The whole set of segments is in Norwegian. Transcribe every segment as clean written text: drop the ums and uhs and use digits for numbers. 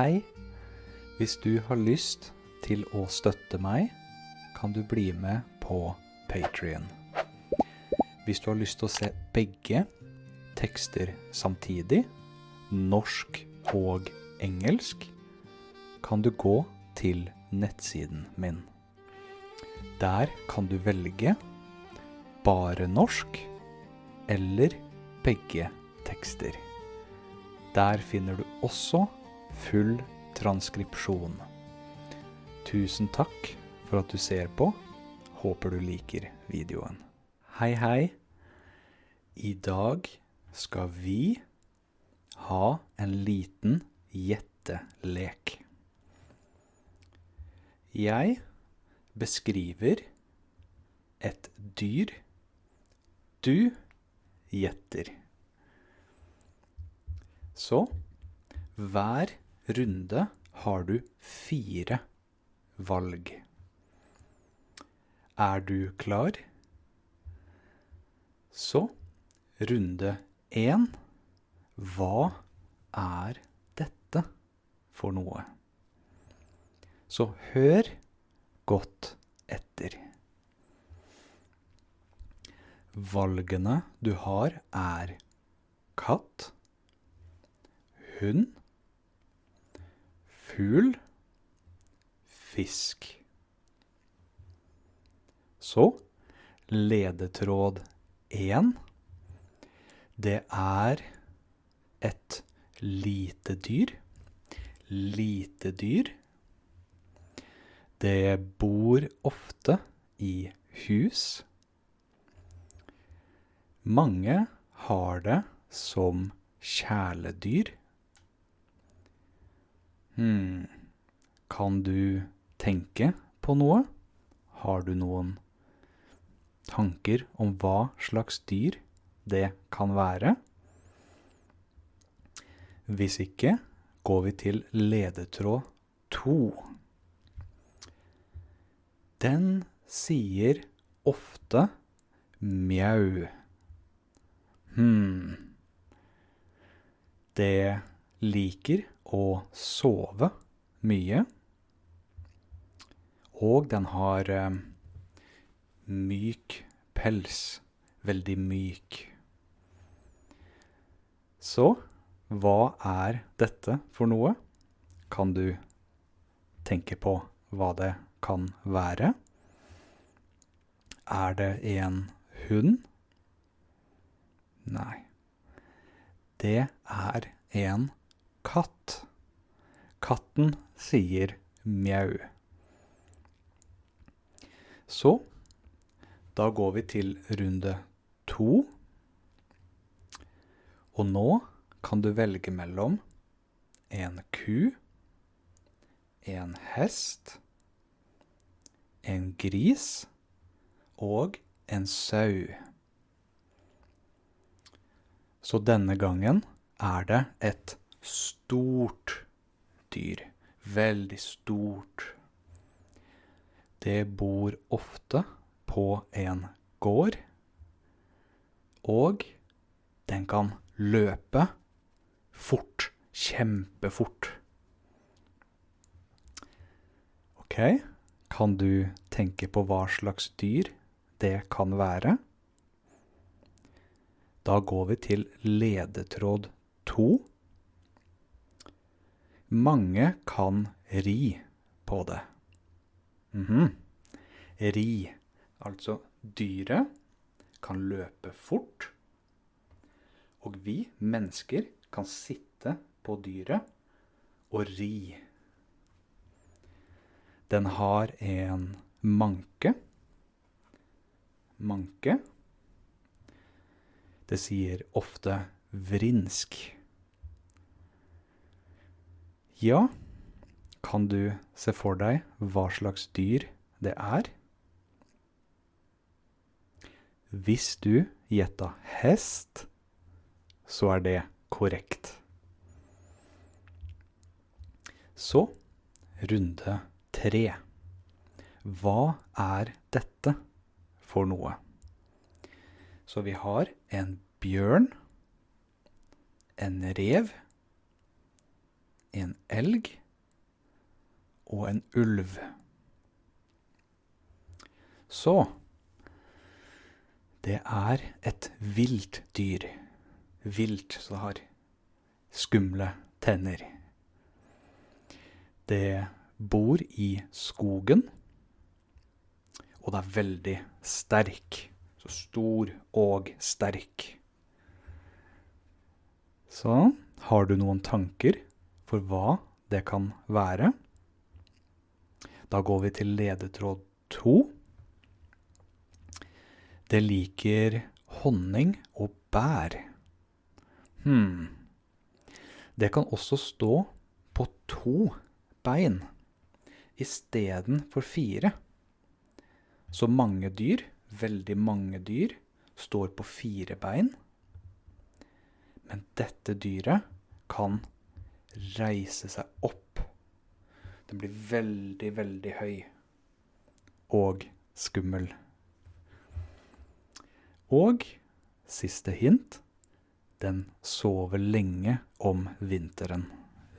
Hei, hvis du har lyst til å støtte meg, kan du bli med på Patreon. Hvis du har lyst til å se begge tekster samtidig, norsk og engelsk, kan du gå til nettsiden min. Der kan du velge bare norsk eller begge tekster. Der finner du også full transkripsjon. Tusen takk for at du ser på. Håper du liker videoen. Hei, hei. I dag skal vi ha en liten gjettelek. Jeg beskriver et dyr. Du gjetter. Så, hver runde har du 4 valg. Er du klar? Så, runde 1. Hva er dette for noe? Så hør godt etter. Valgene du har er katt, hund, fugl, fisk. Så, ledetråd 1. Det er et lite dyr. Lite dyr. Det bor ofte i hus. Mange har det som kjæledyr. Kan du tenke på noe? Har du noen tanker om hva slags dyr det kan være? Hvis ikke, går vi til ledetråd 2. Den sier ofte mjau. Det liker å sove mye, og den har myk pels, veldig myk. Så, hva er dette for noe? Kan du tenke på hva det kan være? Er det en hund? Nei. Det er en katt. Katten sier mjau. Så, da går vi til runde 2. Og nå kan du velge mellom en ku, en hest, en gris og en sau. Så denne gangen er det et stort dyr. Veldig stort. Det bor ofte på en gård, og den kan løpe fort, kjempefort. Ok, kan du tenke på hva slags dyr det kan være? Da går vi til ledetråd 2. Mange kan ri på det. Ri, altså dyret, kan løpe fort, og vi mennesker kan sitte på dyret og ri. Den har en manke. Manke. Det sier ofte vrinsk. Ja, kan du se for deg hva slags dyr det er? Hvis du gjetter hest, så er det korrekt. Så, runde 3. Hva er dette for noe? Så vi har en bjørn, en rev, en elg og en ulv. Så, det er et vilt dyr. Vilt, så det har skumle tenner. Det bor i skogen, og det er veldig sterk. Så stor og sterk. Så, har du noen tanker for hva det kan være? Da går vi til ledetråd 2. Det liker honning og bær. Det kan også stå på 2 bein i stedet for 4. Så mange dyr, veldig mange dyr, står på 4 bein. Men dette dyret kan reise seg opp. Den blir veldig, veldig høy og skummel. Og siste hint, den sover lenge om vinteren.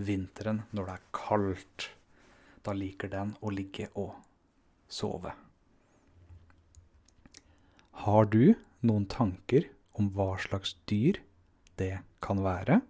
Vinteren når det er kaldt, da liker den å ligge og sove. Har du noen tanker om hva slags dyr det kan være?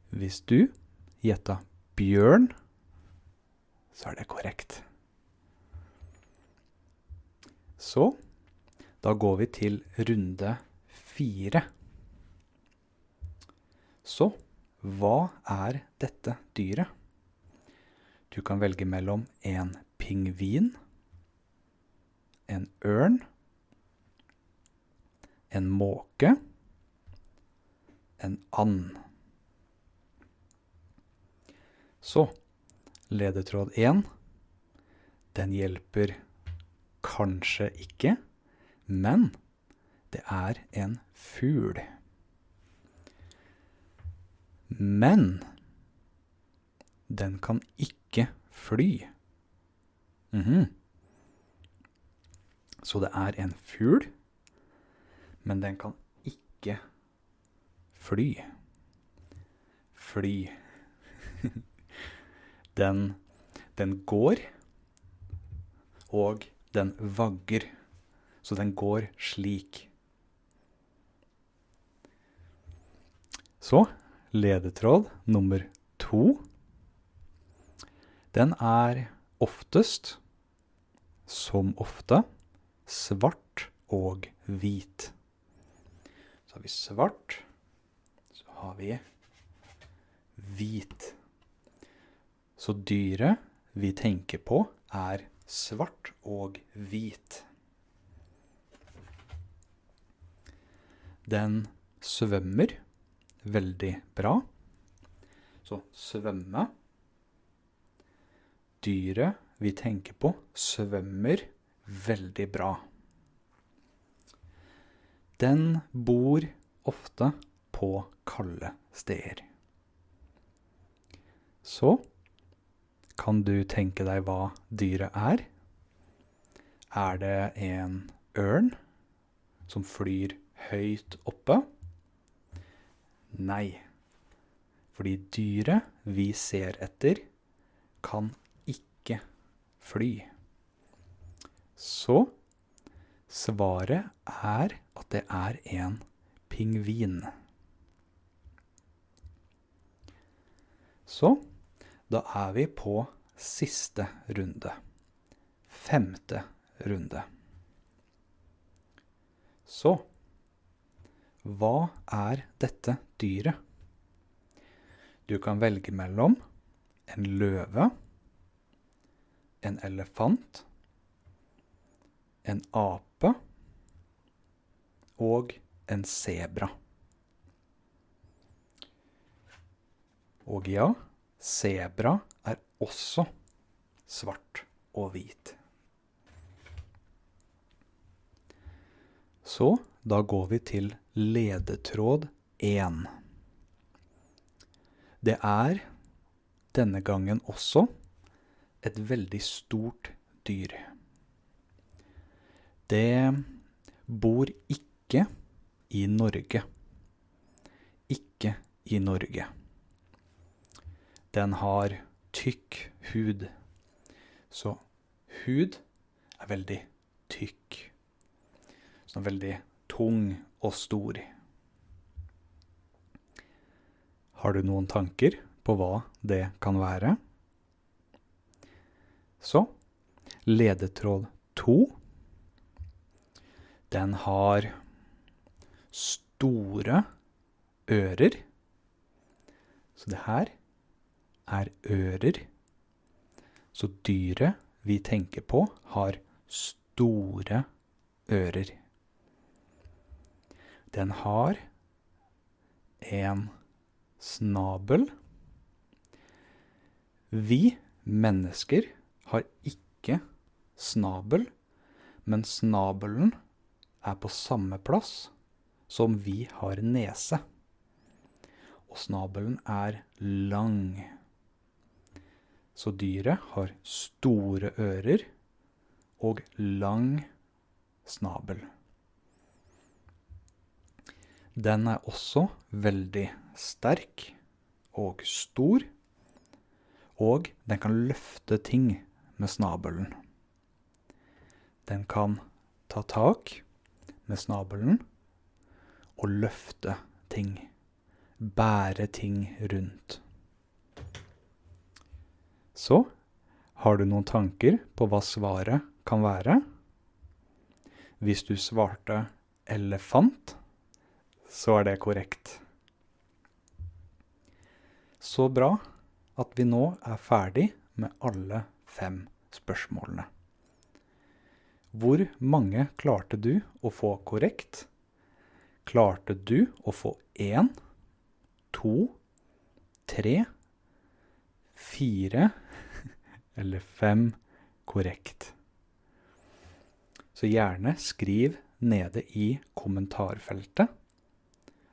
Hvis du gjetter bjørn, så er det korrekt. Så, da går vi til runde 4. Så, hva er dette dyret? Du kan velge mellom en pingvin, en ørn, en måke, en and. Så, ledetråd 1, den hjelper kanskje ikke, men det er en fugl. Men den kan ikke fly. Så det er en fugl, men den kan ikke fly. Fly. Den går, og den vagger. Så den går slik. Så, ledetråd nummer 2. Den er oftest, som ofte, svart og hvit. Så har vi svart, så har vi hvit. Så dyret vi tenker på er svart og hvit. Den svømmer veldig bra. Så svømme. Dyret vi tenker på svømmer veldig bra. Den bor ofte på kalde steder. Så kan du tenke deg hva dyret er? Er det en ørn som flyr høyt oppe? Nei, fordi dyret vi ser etter kan ikke fly. Så svaret er at det er en pingvin. Så da er vi på siste runde. 5. runde. Så, hva er dette dyret? Du kan velge mellom en løve, en elefant, en ape og en zebra. Og ja, zebra er også svart og hvit. Så da går vi til ledetråd 1. Det er denne gangen også et veldig stort dyr. Det bor ikke i Norge. Ikke i Norge. Den har tykk hud. Så hud er veldig tykk. Så den er veldig tung og stor. Har du noen tanker på hva det kan være? Så, ledetråd 2. Den har store ører. Så det her er ører. Så dyret vi tenker på har store ører. Den har en snabel. Vi mennesker har ikke snabel, men snabelen er på samme plass som vi har nese. Og snabelen er lang. Så dyret har store ører og lang snabel. Den er også veldig sterk og stor, og den kan løfte ting med snabelen. Den kan ta tak med snabelen og løfte ting, bære ting rundt. Så, har du noen tanker på hva svaret kan være? Hvis du svarte elefant, så er det korrekt. Så bra at vi nå er ferdig med alle 5 spørsmålene. Hvor mange klarte du å få korrekt? Klarte du å få 1, 2, 3, 4 eller 5 korrekt? Så gjerne skriv nede i kommentarfeltet,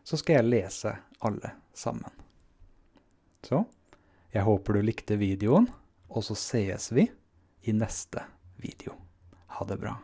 så skal jeg lese alle sammen. Så, jeg håper du likte videoen, og så ses vi i neste video. Ha det bra.